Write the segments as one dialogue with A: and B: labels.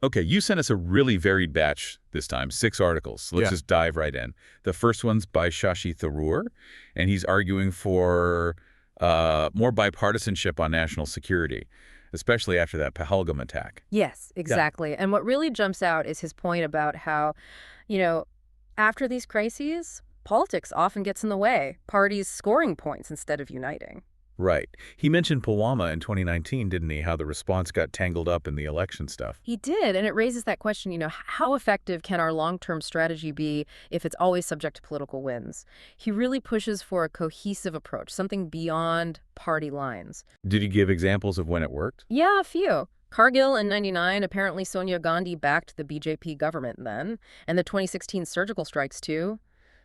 A: Okay, you sent us a really varied batch this time, 6 articles. Let's
B: Yeah.
A: just dive right in. The first one's by Shashi Tharoor, and he's arguing for more bipartisanship on national security, especially after that Pahalgam attack.
C: Yes,
A: Yeah.
C: exactly. And what really jumps out is his point about how, you know, after these crises, politics often gets in the way, parties scoring points instead of uniting.
A: Right. He mentioned Pulwama in 2019, didn't he? How the response got tangled up in the election stuff.
C: He did, and it raises that question, how effective can our long-term strategy be if it's always subject to political winds? He really pushes for a cohesive approach, something beyond party lines.
A: Did he give examples of when it worked?
C: Yeah, a few. Cargill in '99, apparently Sonia Gandhi backed the BJP government then, and the 2016 surgical strikes too.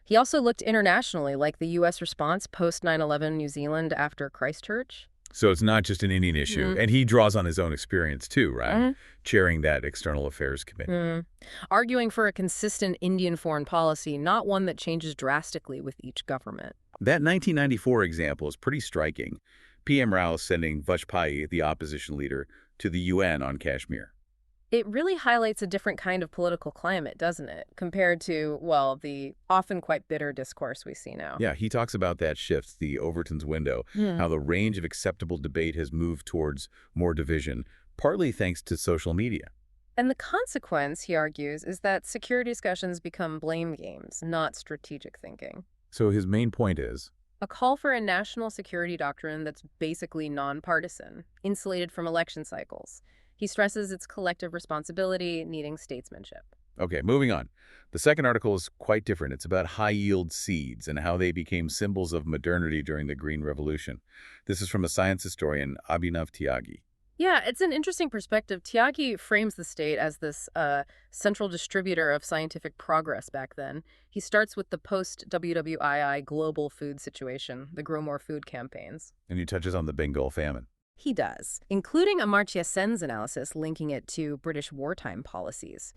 C: He also looked internationally, like the U.S. response post 9/11 New Zealand after Christchurch.
A: So it's not just an Indian issue.
C: Mm.
A: And he draws on his own experience too, right?
C: Mhm.
A: Chairing that External Affairs Committee.
C: Arguing for a consistent Indian foreign policy, not one that changes drastically with each government.
A: That 1994 example is pretty striking. PM Rao sending Vajpayee, the opposition leader, to the UN on Kashmir.
C: It really highlights a different kind of political climate, doesn't it, compared to, well, the often quite bitter discourse we see now.
A: Yeah, he talks about that shift, the Overton's window, how the range of acceptable debate has moved towards more division, partly thanks to social media.
C: And the consequence, he argues, is that security discussions become blame games, not strategic thinking.
A: So his main point is,
C: A call for a national security doctrine that's basically nonpartisan, insulated from election cycles. He stresses its collective responsibility, needing statesmanship.
A: okay, moving on. The second article is quite different. It's about high-yield seeds and how they became symbols of modernity during the Green Revolution. This is from a science historian, Abhinav Tyagi.
C: Yeah, it's an interesting perspective. Tyagi frames the state as this central distributor of scientific progress back then. He starts with the post-WWII global food situation, the Grow More Food campaigns.
A: And he touches on the Bengal famine.
C: He does, including Amartya Sen's analysis linking it to British wartime policies.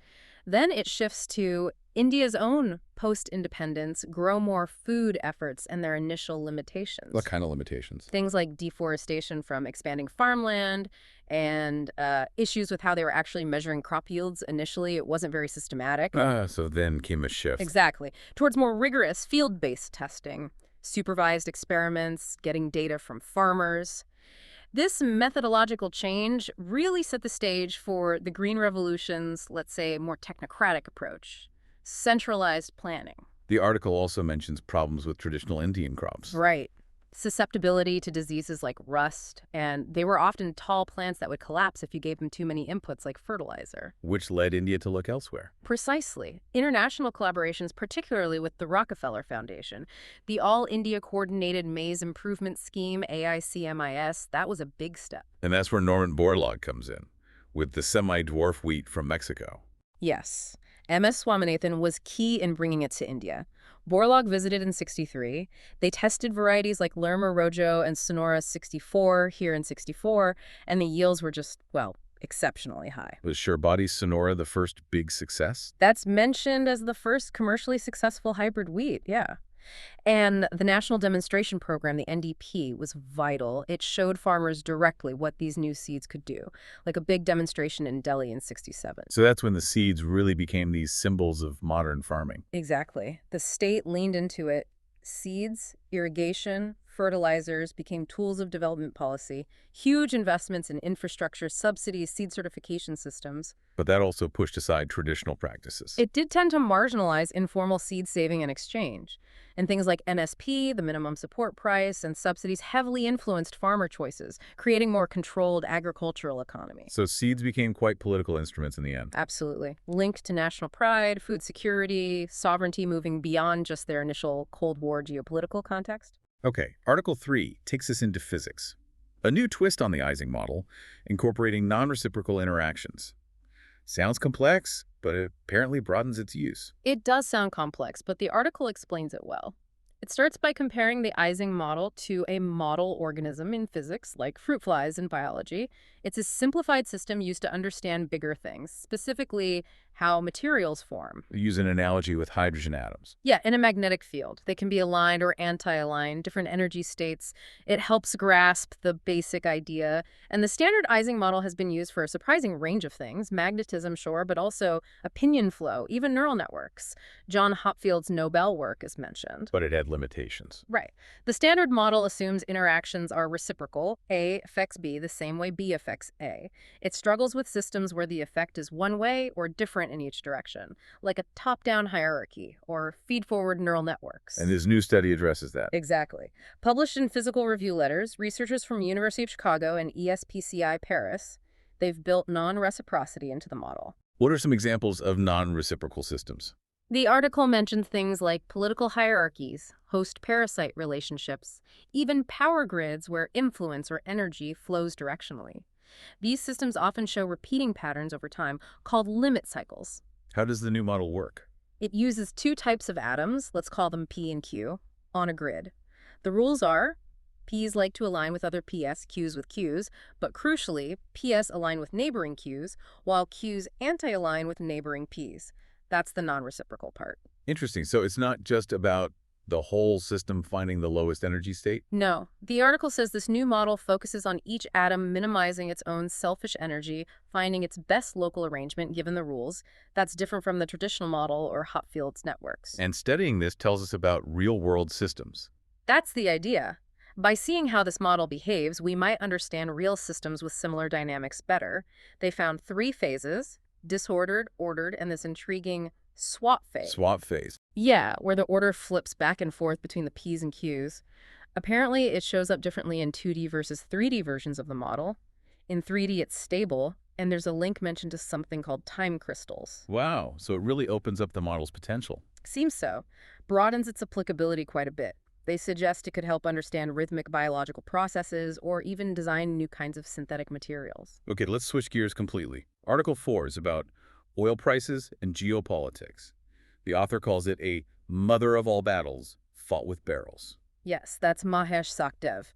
C: Then it shifts to India's own post-independence Grow More Food efforts and their initial limitations.
A: What kind of limitations?
C: Things like deforestation from expanding farmland and issues with how they were actually measuring crop yields. Initially, it wasn't very systematic.
A: So then came a shift.
C: Exactly. Towards more rigorous field-based testing, supervised experiments, getting data from farmers. This methodological change really set the stage for the Green Revolution's, let's say, more technocratic approach, centralized planning.
A: The article also mentions problems with traditional Indian crops.
C: Right. Susceptibility to diseases like rust, and they were often tall plants that would collapse if you gave them too many inputs like fertilizer.
A: Which led India to look elsewhere.
C: Precisely. International collaborations, particularly with the Rockefeller Foundation, the All-India Coordinated Maize Improvement Scheme, AICMIS, that was a big step.
A: And that's where Norman Borlaug comes in, with the semi-dwarf wheat from Mexico.
C: Yes. M.S. Swaminathan was key in bringing it to India. Borlaug visited in '63. They tested varieties like Lerma Rojo and Sonora 64 here in '64, and the yields were just, well, exceptionally high.
A: Was Sherbody's Sonora the first big success?
C: That's mentioned as the first commercially successful hybrid wheat, yeah. And the National Demonstration Program, the NDP, was vital. It showed farmers directly what these new seeds could do, like a big demonstration in Delhi in '67.
A: So that's when the seeds really became these symbols of modern farming.
C: Exactly. The state leaned into it. Seeds, irrigation, fertilizers became tools of development policy. Huge investments in infrastructure, subsidies, seed certification systems.
A: But that also pushed aside traditional practices.
C: It did tend to marginalize informal seed saving and exchange. And things like MSP, the minimum support price, and subsidies heavily influenced farmer choices, creating more controlled agricultural economy.
A: So seeds became quite political instruments in the end.
C: Absolutely. Linked to national pride, food security, sovereignty, moving beyond just their initial Cold War geopolitical context.
A: Okay, Article 3 takes us into physics. A new twist on the Ising model, incorporating non-reciprocal interactions. Sounds complex, but it apparently broadens its use.
C: It does sound complex, but the article explains it well. It starts by comparing the Ising model to a model organism in physics, like fruit flies in biology. It's a simplified system used to understand bigger things, specifically how materials form.
A: Use an analogy with hydrogen atoms.
C: Yeah, in a magnetic field. They can be aligned or anti-aligned, different energy states. It helps grasp the basic idea. And the standard Ising model has been used for a surprising range of things. Magnetism, sure, but also opinion flow, even neural networks. John Hopfield's Nobel work is mentioned.
A: But it had limitations.
C: Right. The standard model assumes interactions are reciprocal. A affects B the same way B affects A. It struggles with systems where the effect is one way or different in each direction, like a top-down hierarchy or feed-forward neural networks.
A: And this new study addresses that.
C: Exactly. Published in Physical Review Letters, researchers from University of Chicago and ESPCI Paris, they've built non-reciprocity into the model.
A: What are some examples of non-reciprocal systems?
C: The article mentions things like political hierarchies, host-parasite relationships, even power grids where influence or energy flows directionally. These systems often show repeating patterns over time, called limit cycles.
A: How does the new model work?
C: It uses two types of atoms, let's call them P and Q, on a grid. The rules are P's like to align with other PS, Q's with Q's, but crucially, PS align with neighboring Q's, while Q's anti-align with neighboring P's. That's the non-reciprocal part.
A: Interesting. So it's not just about the whole system finding the lowest energy state?
C: No. The article says this new model focuses on each atom minimizing its own selfish energy, finding its best local arrangement given the rules. That's different from the traditional model or Hopfield's networks.
A: And studying this tells us about real-world systems.
C: That's the idea. By seeing how this model behaves, we might understand real systems with similar dynamics better. They found 3 phases: disordered, ordered, and this intriguing swap phase.
A: Swap phase.
C: Yeah, where the order flips back and forth between the P's and Q's. Apparently, it shows up differently in 2D versus 3D versions of the model. In 3D, it's stable, and there's a link mentioned to something called time crystals.
A: Wow. So it really opens up the model's potential.
C: Seems so. Broadens its applicability quite a bit. They suggest it could help understand rhythmic biological processes or even design new kinds of synthetic materials.
A: Okay, let's switch gears completely. Article 4 is about oil prices and geopolitics. The author calls it a mother of all battles fought with barrels.
C: Yes, that's Mahesh Sachdev.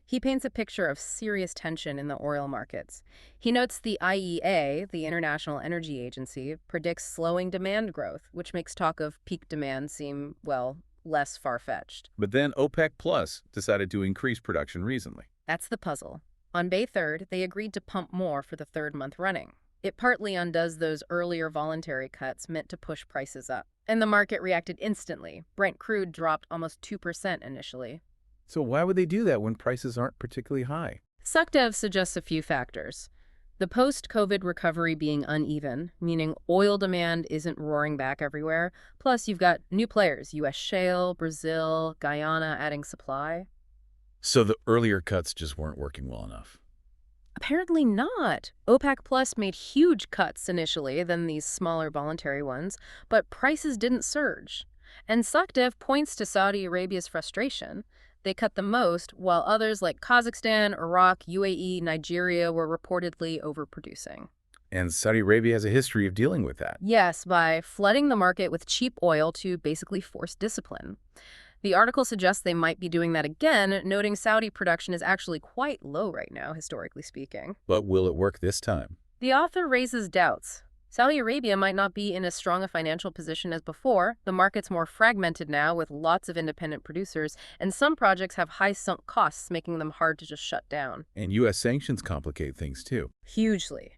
C: He paints a picture of serious tension in the oil markets. He notes the IEA, the International Energy Agency, predicts slowing demand growth, which makes talk of peak demand seem, well, less far-fetched.
A: But then OPEC Plus decided to increase production recently.
C: That's the puzzle. On May 3rd, they agreed to pump more for the 3rd month running. It partly undoes those earlier voluntary cuts meant to push prices up. And the market reacted instantly. Brent crude dropped almost 2% initially.
A: So why would they do that when prices aren't particularly high?
C: Sachdev suggests a few factors. The post-COVID recovery being uneven, meaning oil demand isn't roaring back everywhere. Plus, you've got new players, U.S. shale, Brazil, Guyana adding supply.
A: So the earlier cuts just weren't working well enough.
C: Apparently not. OPEC Plus made huge cuts initially, then these smaller voluntary ones, but prices didn't surge. And Sachdev points to Saudi Arabia's frustration. They cut the most, while others like Kazakhstan, Iraq, UAE, Nigeria were reportedly overproducing.
A: And Saudi Arabia has a history of dealing with that.
C: Yes, by flooding the market with cheap oil to basically force discipline. The article suggests they might be doing that again, noting Saudi production is actually quite low right now, historically speaking.
A: But will it work this time?
C: The author raises doubts. Saudi Arabia might not be in as strong a financial position as before. The market's more fragmented now with lots of independent producers, and some projects have high sunk costs, making them hard to just shut down.
A: And U.S. sanctions complicate things too.
C: Hugely.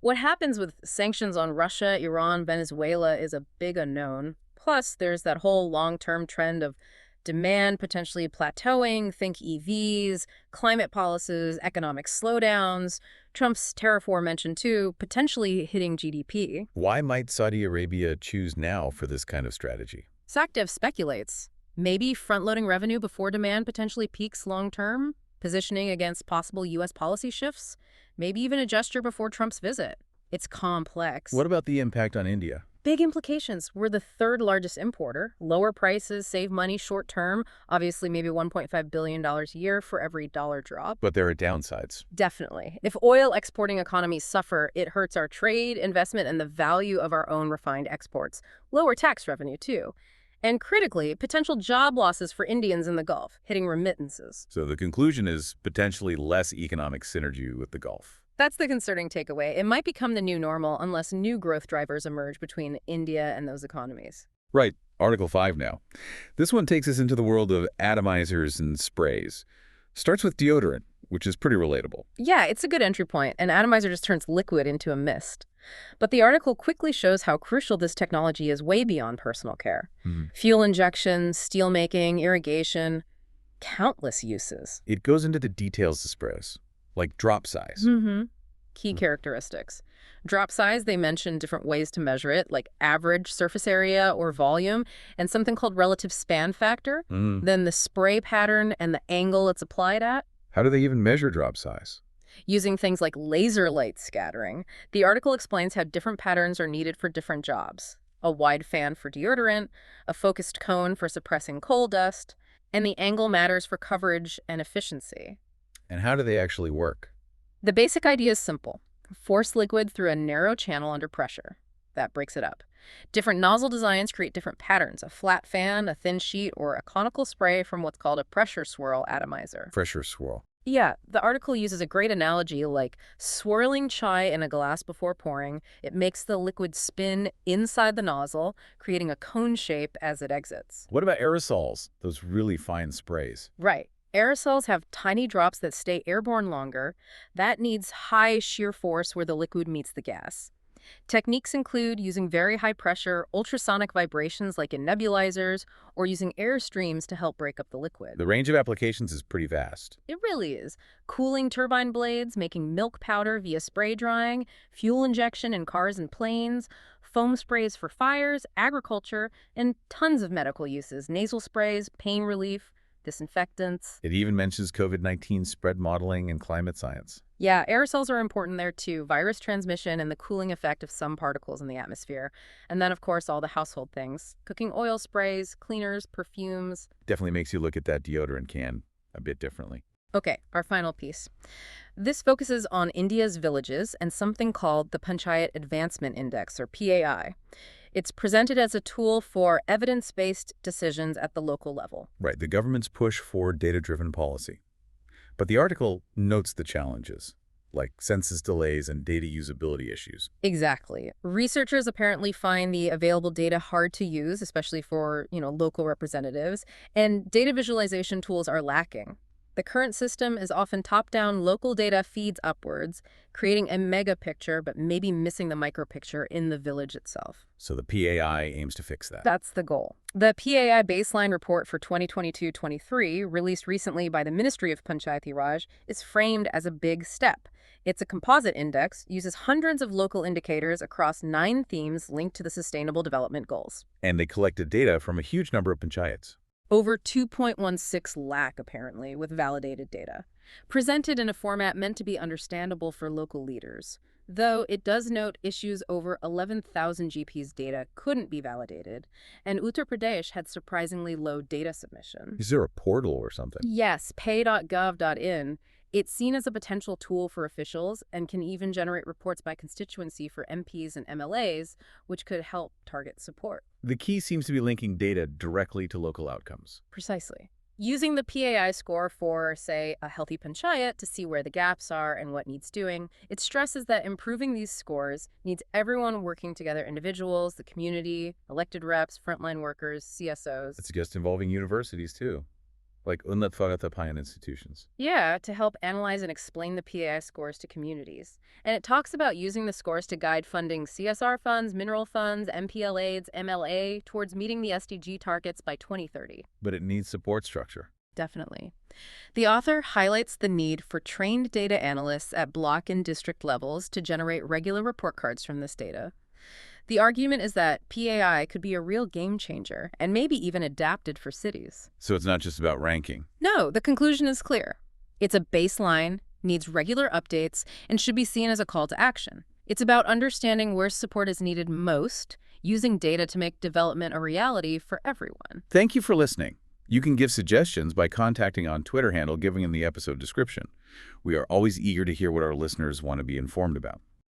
C: What happens with sanctions on Russia, Iran, Venezuela is a big unknown. Plus, there's that whole long-term trend of demand potentially plateauing, think EVs, climate policies, economic slowdowns, Trump's tariff war mentioned too, potentially hitting GDP.
A: Why might Saudi Arabia choose now for this kind of strategy?
C: Sachdev speculates. Maybe front-loading revenue before demand potentially peaks long-term, positioning against possible U.S. policy shifts, maybe even a gesture before Trump's visit. It's complex.
A: What about the impact on India?
C: Big implications. We're the 3rd largest importer. Lower prices save money short term. Obviously, maybe $1.5 billion a year for every dollar drop.
A: But there are downsides.
C: Definitely. If oil exporting economies suffer, it hurts our trade, investment, and the value of our own refined exports. Lower tax revenue, too. And critically, potential job losses for Indians in the Gulf, hitting remittances.
A: So the conclusion is potentially less economic synergy with the Gulf.
C: That's the concerning takeaway. It might become the new normal unless new growth drivers emerge between India and those economies.
A: Right. Article 5 now. This one takes us into the world of atomizers and sprays. Starts with deodorant, which is pretty relatable.
C: Yeah, it's a good entry point. An atomizer just turns liquid into a mist. But the article quickly shows how crucial this technology is way beyond personal care. Fuel injection, steel making, irrigation, countless uses.
A: It goes into the details of sprays, like drop size.
C: Key characteristics. Drop size, they mention different ways to measure it, like average surface area or volume, and something called relative span factor. Then the spray pattern and the angle it's applied at.
A: How do they even measure drop size?
C: Using things like laser light scattering, the article explains how different patterns are needed for different jobs. A wide fan for deodorant, a focused cone for suppressing coal dust, and the angle matters for coverage and efficiency.
A: And how do they actually work?
C: The basic idea is simple. Force liquid through a narrow channel under pressure. That breaks it up. Different nozzle designs create different patterns, a flat fan, a thin sheet, or a conical spray from what's called a pressure swirl atomizer.
A: Pressure swirl.
C: Yeah, the article uses a great analogy like swirling chai in a glass before pouring. It makes the liquid spin inside the nozzle, creating a cone shape as it exits.
A: What about aerosols, those really fine sprays?
C: Right. Aerosols have tiny drops that stay airborne longer. That needs high shear force where the liquid meets the gas. Techniques include using very high pressure, ultrasonic vibrations like in nebulizers, or using air streams to help break up the liquid.
A: The range of applications is pretty vast.
C: It really is. Cooling turbine blades, making milk powder via spray drying, fuel injection in cars and planes, foam sprays for fires, agriculture, and tons of medical uses, nasal sprays, pain relief, disinfectants.
A: It even mentions COVID-19 spread modeling and climate science.
C: Yeah, aerosols are important there too, virus transmission and the cooling effect of some particles in the atmosphere. And then, of course, all the household things, cooking oil sprays, cleaners, perfumes.
A: Definitely makes you look at that deodorant can a bit differently.
C: Okay, our final piece. This focuses on India's villages and something called the Panchayat Advancement Index, or PAI. It's presented as a tool for evidence-based decisions at the local level.
A: Right, the government's push for data-driven policy. But the article notes the challenges, like census delays and data usability issues.
C: Exactly. Researchers apparently find the available data hard to use, especially for, local representatives, and data visualization tools are lacking. The current system is often top-down, local data feeds upwards, creating a mega picture, but maybe missing the micro picture in the village itself.
A: So the PAI aims to fix that.
C: That's the goal. The PAI baseline report for 2022-23, released recently by the Ministry of Panchayati Raj, is framed as a big step. It's a composite index, uses hundreds of local indicators across 9 themes linked to the Sustainable Development Goals.
A: And they collected data from a huge number of panchayats.
C: Over 2.16 lakh, apparently, with validated data. Presented in a format meant to be understandable for local leaders. Though it does note issues over 11,000 GPs data couldn't be validated, and Uttar Pradesh had surprisingly low data submission.
A: Is there a portal or something?
C: Yes, pay.gov.in. It's seen as a potential tool for officials and can even generate reports by constituency for MPs and MLAs, which could help target support.
A: The key seems to be linking data directly to local outcomes.
C: Precisely. Using the PAI score for, say, a healthy panchayat to see where the gaps are and what needs doing, it stresses that improving these scores needs everyone working together, individuals, the community, elected reps, frontline workers, CSOs.
A: It's just involving universities, too, like Unnat Faratapayan institutions.
C: Yeah, to help analyze and explain the PAI scores to communities. And it talks about using the scores to guide funding CSR funds, mineral funds, MPLAs, MLA towards meeting the SDG targets by 2030.
A: But it needs support structure.
C: Definitely. The author highlights the need for trained data analysts at block and district levels to generate regular report cards from this data. The argument is that PAI could be a real game changer and maybe even adapted for cities.
A: So it's not just about ranking.
C: No, the conclusion is clear. It's a baseline, needs regular updates, and should be seen as a call to action. It's about understanding where support is needed most, using data to make development a reality for everyone.
A: Thank you for listening. You can give suggestions by contacting on Twitter handle given in the episode description. We are always eager to hear what our listeners want to be informed about.